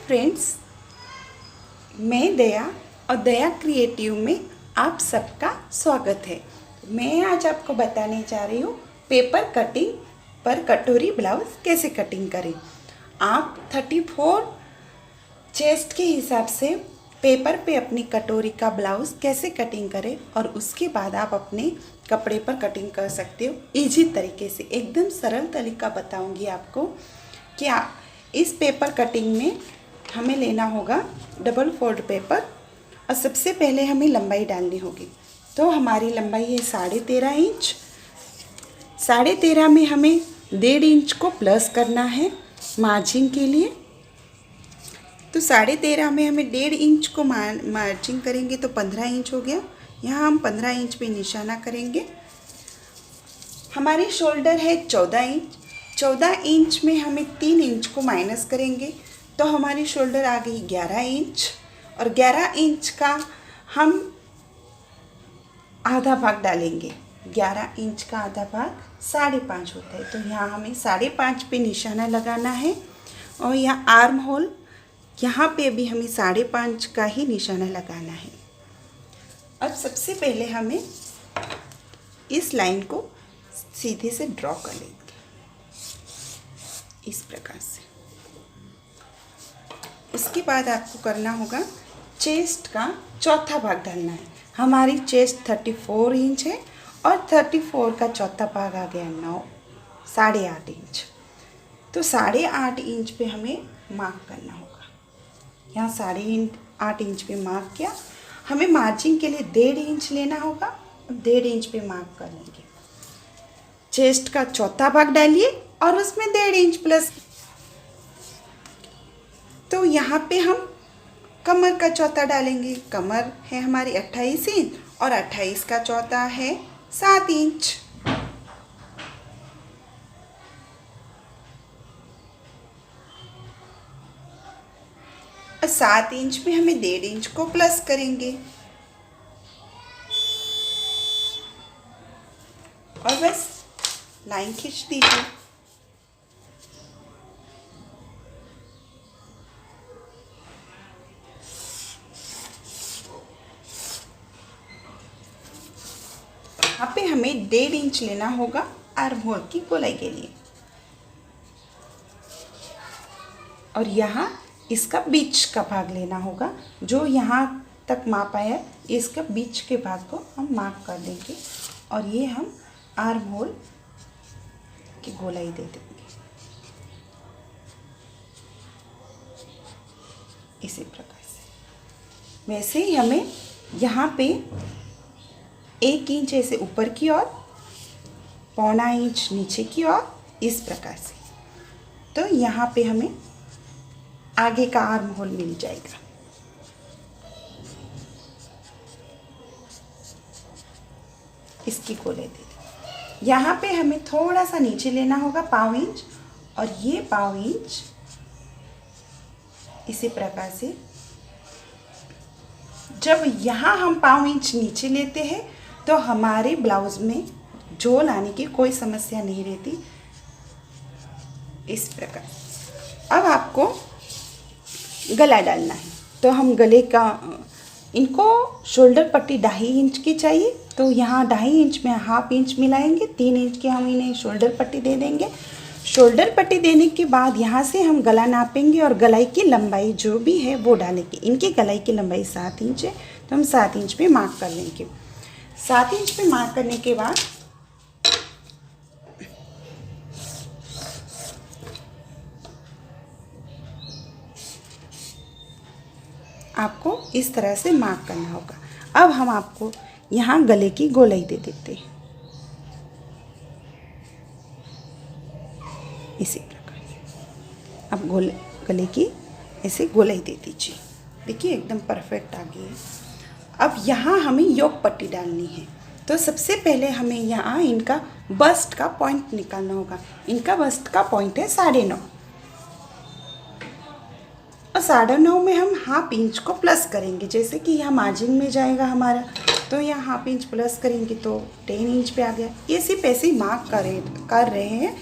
Friends, मैं दया और दया creative में आप सबका स्वागत है। मैं आज आपको बताने जा रही हूँ पेपर कटिंग पर कटोरी ब्लाउज़ कैसे कटिंग करें। आप 34 चेस्ट के हिसाब से पेपर पे अपनी कटोरी का ब्लाउज़ कैसे कटिंग करें और उसके बाद आप अपने कपड़े पर कटिंग कर सकते हो। इजी तरीके से एकदम सरल तरीका बताऊंगी आपको। क्या इस पेपर कटिंग में हमें लेना होगा डबल फोल्ड पेपर और सबसे पहले हमें लंबाई डालनी होगी। तो हमारी लंबाई है 13.5 इंच। 13.5 में हमें 1.5 इंच को प्लस करना है मार्जिन के लिए। तो 13.5 में हमें 1.5 इंच को मार्जिन करेंगे तो 15 इंच हो गया। यहाँ हम 15 इंच पे निशाना करेंगे। हमारी शोल्डर है 14 इंच। 14 इंच में हमें 3 इंच को माइनस करेंगे तो हमारी शोल्डर आ गई 11 इंच। और 11 इंच का हम आधा भाग डालेंगे। 11 इंच का आधा भाग 5.5 होता है। तो यहाँ हमें 5.5 पे निशाना लगाना है। और यहाँ आर्म होल, यहाँ पे भी हमें 5.5 का ही निशाना लगाना है। अब सबसे पहले हमें इस लाइन को सीधे से ड्रॉ कर लेंगे इस प्रकार से। उसके बाद आपको करना होगा चेस्ट का चौथा भाग डालना है। हमारी चेस्ट 34 इंच है और 34 का चौथा भाग आ गया 9.5 इंच। तो 8.5 इंच पे हमें मार्क करना होगा। यहाँ 8.5 इंच पे मार्क किया। हमें मार्जिन के लिए 1.5 इंच लेना होगा। 1.5 इंच पे मार्क कर लेंगे। चेस्ट का चौथा भाग डालिए और उसमें 1.5 इंच प्लस। तो यहाँ पे हम कमर का चौथा डालेंगे। कमर है हमारी 28 इंच और 28 का चौथा है 7 इंच। और 7 इंच में हमें 1.5 इंच को प्लस करेंगे और बस लाइन खींच दीजिए। यहाँ पे हमें 1.5 इंच लेना होगा आर्म होल की गोलाई के लिए। और यहाँ इसका बीच का भाग लेना होगा। जो यहाँ तक माप आया इसका बीच के भाग को हम मार्क कर देंगे और ये हम आर्म होल की गोलाई दे देंगे इसी प्रकार से। वैसे ही हमें यहाँ पे 1 इंच ऐसे ऊपर की ओर, 1.25 इंच नीचे की ओर, इस प्रकार से। तो यहाँ पे हमें आगे का आर्म होल मिल जाएगा। इसकी गोलाई दे दें। यहाँ पे हमें थोड़ा सा नीचे लेना होगा 1.5 इंच और ये 1.5 इंच इसी प्रकार से। जब यहाँ हम 1.5 इंच नीचे लेते हैं तो हमारे ब्लाउज में झोल आने की कोई समस्या नहीं रहती इस प्रकार। अब आपको गला डालना है। तो हम गले का, इनको शोल्डर पट्टी 2.5 इंच की चाहिए। तो यहाँ 2.5 इंच में 1/2 इंच मिलाएंगे। 3 इंच की हम इन्हें शोल्डर पट्टी दे देंगे। शोल्डर पट्टी देने के बाद यहाँ से हम गला नापेंगे और गलाई की लंबाई जो भी है वो डालेंगे। इनकी गलाई की लंबाई 7 इंच है तो हम 7 इंच पे मार्क कर लेंगे। 7 इंच पे मार्क करने के बाद आपको इस तरह से मार्क करना होगा। अब हम आपको यहाँ गले की गोलाई दे देते हैं इसी प्रकार से। अब गले की ऐसे गोलाई दे दीजिए। देखिए एकदम परफेक्ट आ गई है। अब यहाँ हमें योक पट्टी डालनी है। तो सबसे पहले हमें यहाँ इनका बस्ट का पॉइंट निकालना होगा। इनका बस्ट का पॉइंट है 9.5 और 9.5 में हम 1/2 इंच को प्लस करेंगे। जैसे कि यहाँ मार्जिन में जाएगा हमारा, तो यहाँ 1/2 इंच प्लस करेंगे तो 10 इंच पे आ गया। ये सिर्फ ऐसे ही मार्क कर रहे हैं।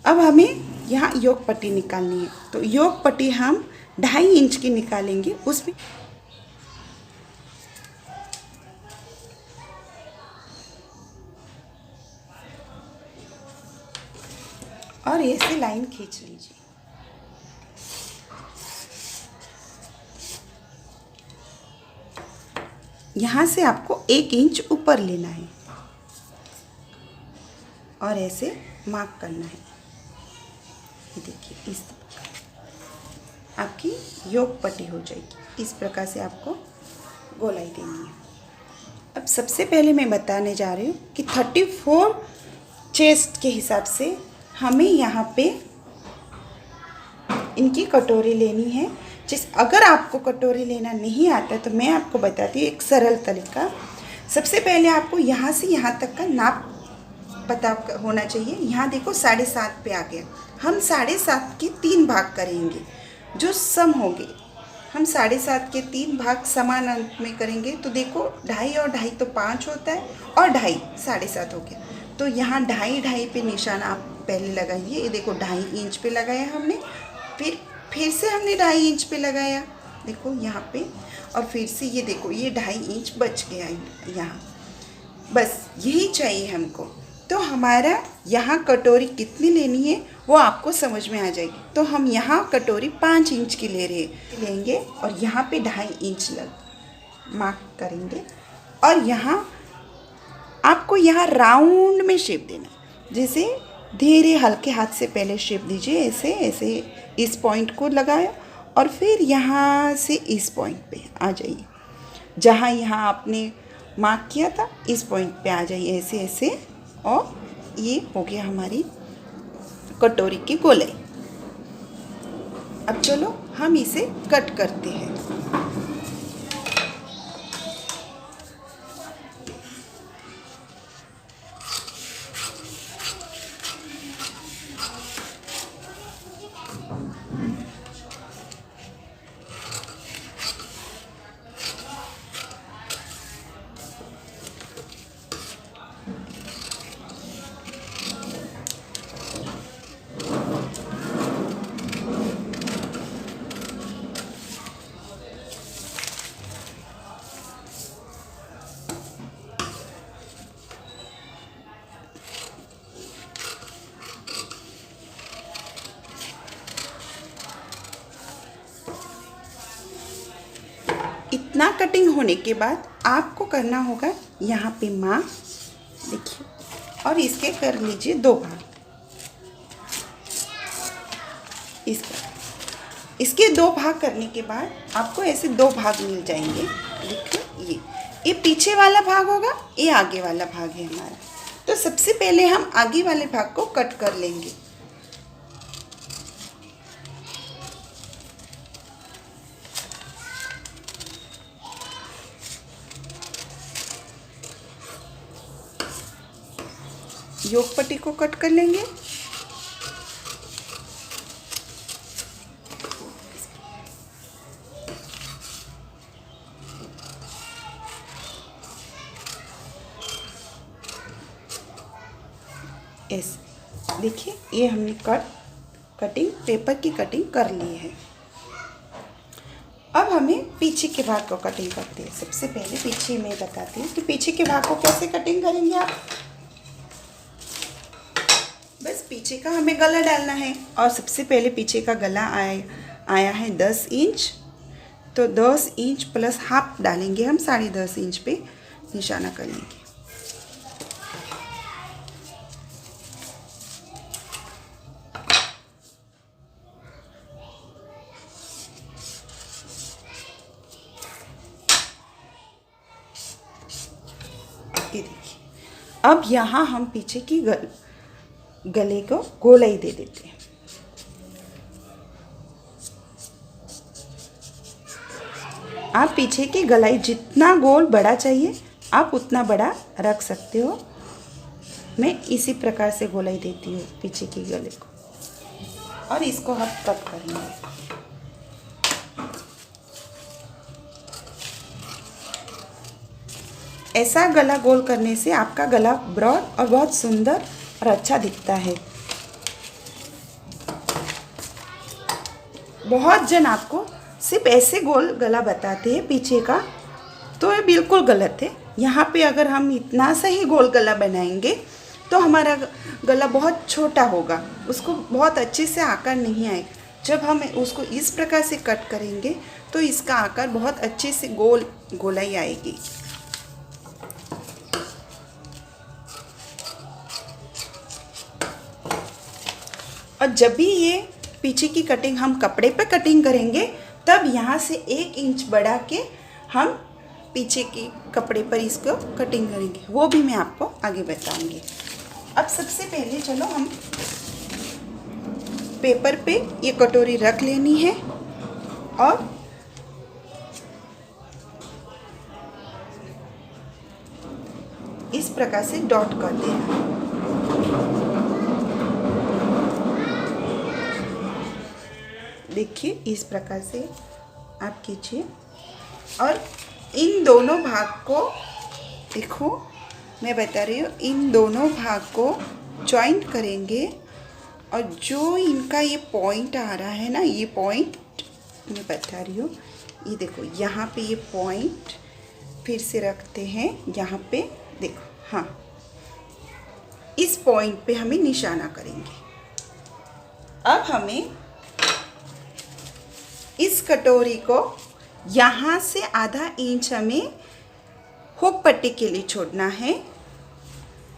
अब हमें यहाँ योग पट्टी निकालनी है। तो योग पट्टी हम 2.5 इंच की निकालेंगे उसमें। और ऐसे लाइन खींच लीजिए। यहाँ से आपको 1 इंच ऊपर लेना है और ऐसे मार्क करना है। देखिए इस आपकी योग पट्टी हो जाएगी। इस प्रकार से आपको गोलाई देनी है। अब सबसे पहले मैं बताने जा रही हूँ कि 34 चेस्ट के हिसाब से हमें यहाँ पे इनकी कटोरी लेनी है। अगर आपको कटोरी लेना नहीं आता तो मैं आपको बताती हूँ एक सरल तरीका। सबसे पहले आपको यहाँ से यहाँ तक का नाप पता होना चाहिए। यहाँ देखो 7.5 पे आ गया। हम 7.5 के 3 भाग करेंगे जो सम होंगे। हम 7.5 के 3 भाग समान अंक में करेंगे। तो देखो 2.5 और 2.5 तो 5 होता है और 2.5 7.5 हो गया। तो यहाँ 2.5 पे निशान आप पहले लगाइए। ये देखो 2.5 इंच पे लगाया हमने, फिर से हमने 2.5 इंच पे लगाया, देखो यहाँ पे, और फिर से ये देखो ये 2.5 इंच बच गया यहाँ। बस यही चाहिए हमको। तो हमारा यहाँ कटोरी कितनी लेनी है वो आपको समझ में आ जाएगी। तो हम यहाँ कटोरी 5 इंच की लेंगे और यहाँ पे 2.5 इंच मार्क करेंगे। और यहाँ आपको यहाँ राउंड में शेप देना है। जैसे धीरे हल्के हाथ से पहले शेप दीजिए, ऐसे ऐसे इस पॉइंट को लगाया और फिर यहाँ से इस पॉइंट पे आ जाइए। जहाँ यहाँ आपने मार्क किया था इस पॉइंट पे आ जाइए, ऐसे ऐसे। और ये हो गया हमारी कटोरी की गोलाई। अब चलो हम इसे कट करते हैं। इतना कटिंग होने के बाद आपको करना होगा यहाँ पे मार्क, देखिए, और इसके कर लीजिए 2 भाग। इसके 2 भाग करने के बाद आपको ऐसे 2 भाग मिल जाएंगे। देखिए ये पीछे वाला भाग होगा, ये आगे वाला भाग है हमारा। तो सबसे पहले हम आगे वाले भाग को कट कर लेंगे। योग पट्टी को कट कर लेंगे। ऐसे देखिए ये हमने कटिंग पेपर की कटिंग कर ली है। अब हमें पीछे के भाग को कटिंग करते हैं। सबसे पहले पीछे मैं बताती हूँ कि पीछे के भाग को कैसे कटिंग करेंगे आप। बस पीछे का हमें गला डालना है और सबसे पहले पीछे का गला आया है 10 इंच। तो 10 इंच प्लस हाफ डालेंगे हम, 10.5 इंच पे निशाना करेंगे। ये देखिए अब यहाँ हम पीछे की गले को गोलाई दे देते हैं। आप पीछे की गलाई जितना गोल बड़ा चाहिए आप उतना बड़ा रख सकते हो। मैं इसी प्रकार से गोलाई देती हूँ पीछे की गले को और इसको हम कट करेंगे। ऐसा गला गोल करने से आपका गला ब्रॉड और बहुत सुंदर और अच्छा दिखता है। बहुत जन आपको सिर्फ ऐसे गोल गला बताते हैं पीछे का, तो ये बिल्कुल गलत है। यहाँ पे अगर हम इतना सा ही गोल गला बनाएंगे तो हमारा गला बहुत छोटा होगा, उसको बहुत अच्छे से आकार नहीं आएगा। जब हम उसको इस प्रकार से कट करेंगे तो इसका आकार बहुत अच्छे से गोलाई आएगी। और जब भी ये पीछे की कटिंग हम कपड़े पे कटिंग करेंगे तब यहाँ से 1 इंच बढ़ा के हम पीछे की कपड़े पर इसको कटिंग करेंगे, वो भी मैं आपको आगे बताऊंगी। अब सबसे पहले चलो हम पेपर पे ये कटोरी रख लेनी है और इस प्रकार से डॉट कर देना। देखिए इस प्रकार से आप कीजिए और इन दोनों भाग को, देखो मैं बता रही हूँ, इन दोनों भाग को जॉइंट करेंगे और जो इनका ये पॉइंट आ रहा है ना, ये पॉइंट मैं बता रही हूँ, ये देखो यहाँ पे ये पॉइंट फिर से रखते हैं यहाँ पे, देखो हाँ, इस पॉइंट पे हमें निशाना करेंगे। अब हमें इस कटोरी को यहाँ से आधा इंच हमें हुक पट्टी के लिए छोड़ना है।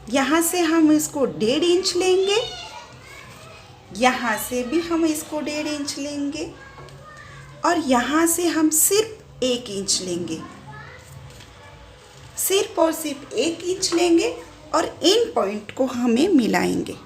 यहाँ से हम इसको 1.5 इंच लेंगे, यहाँ से भी हम इसको 1.5 इंच लेंगे और यहाँ से हम सिर्फ 1 इंच लेंगे, सिर्फ और सिर्फ 1 इंच लेंगे और इन पॉइंट को हमें मिलाएंगे।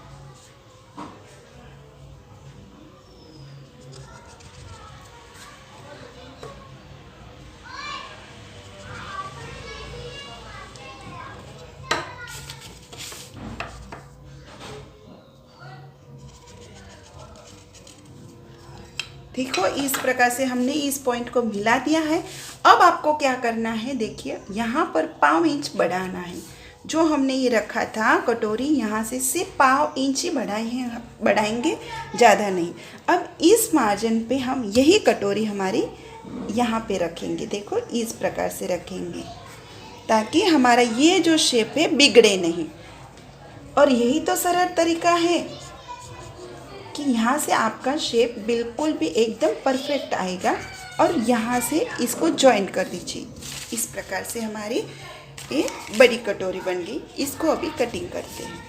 देखो इस प्रकार से हमने इस पॉइंट को मिला दिया है। अब आपको क्या करना है, देखिए यहाँ पर 1/2 इंच बढ़ाना है। जो हमने ये रखा था कटोरी, यहाँ से सिर्फ 1/2 इंच ही बढ़ाएंगे, ज़्यादा नहीं। अब इस मार्जिन पे हम यही कटोरी हमारी यहाँ पे रखेंगे, देखो इस प्रकार से रखेंगे ताकि हमारा ये जो शेप है बिगड़े नहीं। और यही तो सरल तरीका है कि यहाँ से आपका शेप बिल्कुल भी एकदम परफेक्ट आएगा। और यहाँ से इसको जॉइंट कर दीजिए। इस प्रकार से हमारी ये बड़ी कटोरी बन गई। इसको अभी कटिंग करते हैं।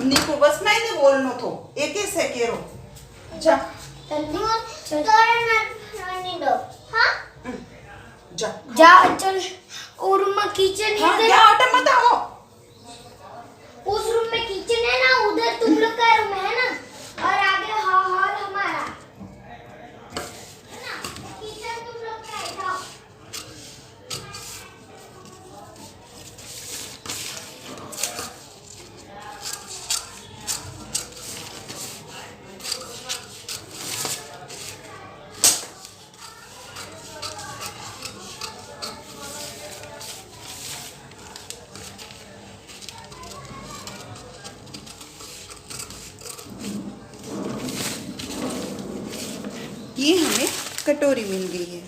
निको बस मैं नहीं बोलनो थो एक ही से केरो जा जा चल। और रूम में किचन है। हाँ, क्या ऑटो मत आओ। उस रूम में किचन है ना, उधर तुम लोग का रूम है ना, और आगे हॉल हमारा है ना। किचन तुम लोग का है, जाओ। ये हमें कटोरी मिल गई है।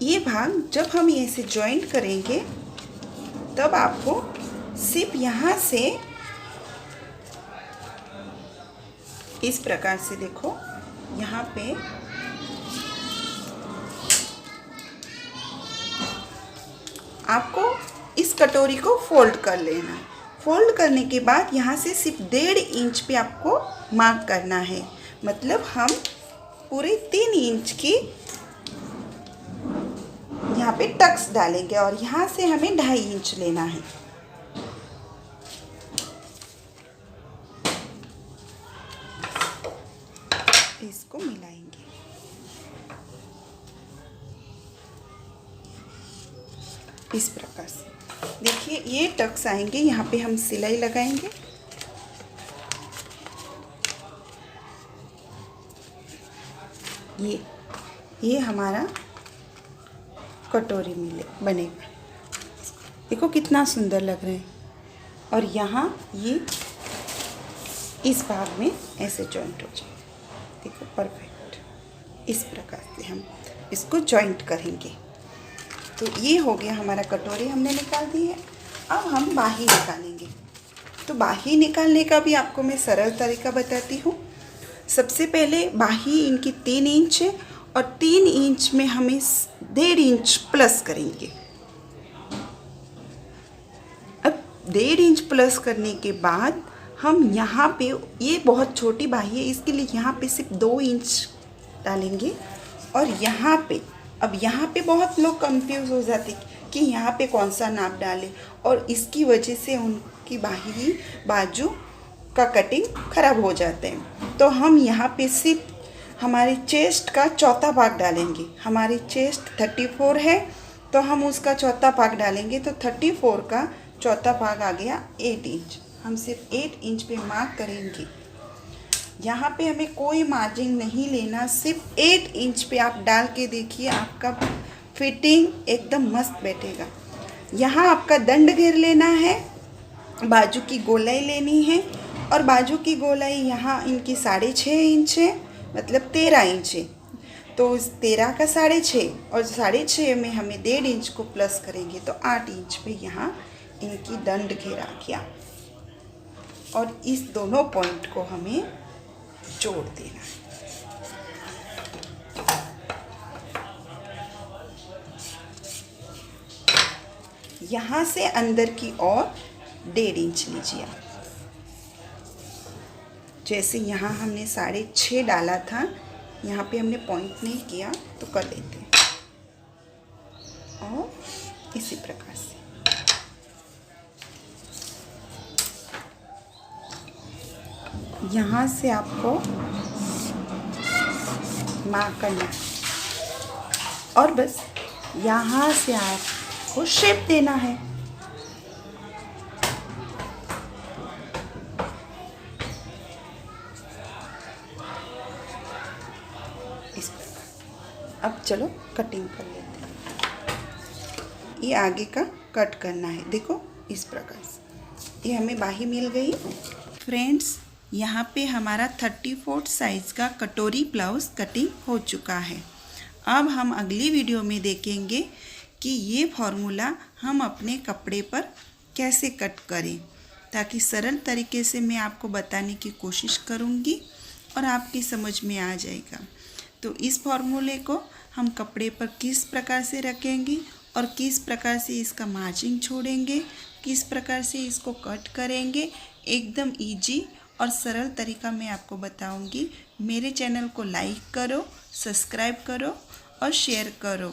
ये भाग जब हम ऐसे जॉइंट करेंगे तब आपको सिर्फ यहाँ से इस प्रकार से, देखो यहाँ पे आपको इस कटोरी को फोल्ड कर लेना है। फोल्ड करने के बाद यहाँ से सिर्फ 1.5 इंच पे आपको मार्क करना है। मतलब हम पूरे 3 इंच की यहाँ पे टक्स डालेंगे और यहाँ से हमें 2.5 इंच लेना है। इसको मिलाएंगे। इस प्रकार से देखिए ये टक्स आएंगे। यहाँ पे हम सिलाई लगाएंगे। ये हमारा कटोरी बनेगा। देखो कितना सुंदर लग रहा है। और यहाँ ये इस भाग में ऐसे जॉइंट हो जाए। देखो परफेक्ट। इस प्रकार से हम इसको जॉइंट करेंगे। तो ये हो गया हमारा कटोरी, हमने निकाल दी है। अब हम बाही निकालेंगे। तो बाही निकालने का भी आपको मैं सरल तरीका बताती हूँ। सबसे पहले बाही इनकी 3 इंच है और 3 इंच में हमें 1.5 इंच प्लस करेंगे। अब 1.5 इंच प्लस करने के बाद हम यहाँ पे, ये बहुत छोटी बाही है इसके लिए यहाँ पे सिर्फ 2 इंच डालेंगे। और यहाँ पे, अब यहाँ पे बहुत लोग कंफ्यूज हो जाते कि यहाँ पे कौन सा नाप डालें, और इसकी वजह से उनकी बाजू का कटिंग ख़राब हो जाते हैं। तो हम यहाँ पे सिर्फ हमारी चेस्ट का चौथा भाग डालेंगे। हमारी चेस्ट 34 है तो हम उसका चौथा भाग डालेंगे। तो 34 का चौथा भाग आ गया 8 इंच। हम सिर्फ 8 इंच पे मार्क करेंगे। यहाँ पे हमें कोई मार्जिन नहीं लेना, सिर्फ 8 इंच पे आप डाल के देखिए, आपका फिटिंग एकदम मस्त बैठेगा। यहाँ आपका दंड घेर लेना है, बाजू की गोलाई लेनी है। और बाजू की गोलाई यहाँ इनकी 6.5 इंच है, मतलब 13 इंच है। तो इस 13 का 6.5 और 6.5 में हमें 1.5 इंच को प्लस करेंगे तो 8 इंच पे यहाँ इनकी दंड घेर आ गया। और इस दोनों पॉइंट को हमें जोड़ देना है। यहाँ से अंदर की ओर 1.5 इंच लीजिए आप। जैसे यहाँ हमने 6.5 डाला था, यहाँ पे हमने पॉइंट नहीं किया तो कर लेते हैं। और इसी प्रकार से यहाँ से आपको मार्क करना है और बस यहाँ से आपको शेप देना है। इस प्रकार। अब चलो कटिंग कर लेते हैं। ये आगे का कट करना है। देखो इस प्रकार से ये हमें बाही मिल गई। फ्रेंड्स, यहाँ पे हमारा 34 साइज़ का कटोरी ब्लाउज़ कटिंग हो चुका है। अब हम अगली वीडियो में देखेंगे कि ये फॉर्मूला हम अपने कपड़े पर कैसे कट करें, ताकि सरल तरीके से मैं आपको बताने की कोशिश करूँगी और आपकी समझ में आ जाएगा। तो इस फॉर्मूले को हम कपड़े पर किस प्रकार से रखेंगे और किस प्रकार से इसका मार्जिन छोड़ेंगे, किस प्रकार से इसको कट करेंगे, एकदम इजी और सरल तरीका मैं आपको बताऊंगी। मेरे चैनल को लाइक करो, सब्सक्राइब करो और शेयर करो।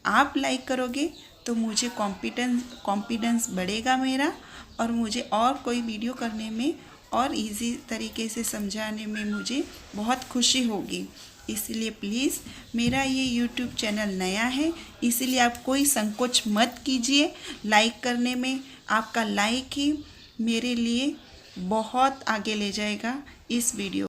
आप लाइक करोगे तो मुझे कॉन्फिडेंस बढ़ेगा मेरा, और मुझे और कोई वीडियो करने में और इजी तरीके से समझाने में मुझे बहुत खुशी होगी। इसलिए प्लीज़, मेरा ये YouTube चैनल नया है, इसीलिए आप कोई संकोच मत कीजिए लाइक करने में। आपका लाइक ही मेरे लिए बहुत आगे ले जाएगा इस वीडियो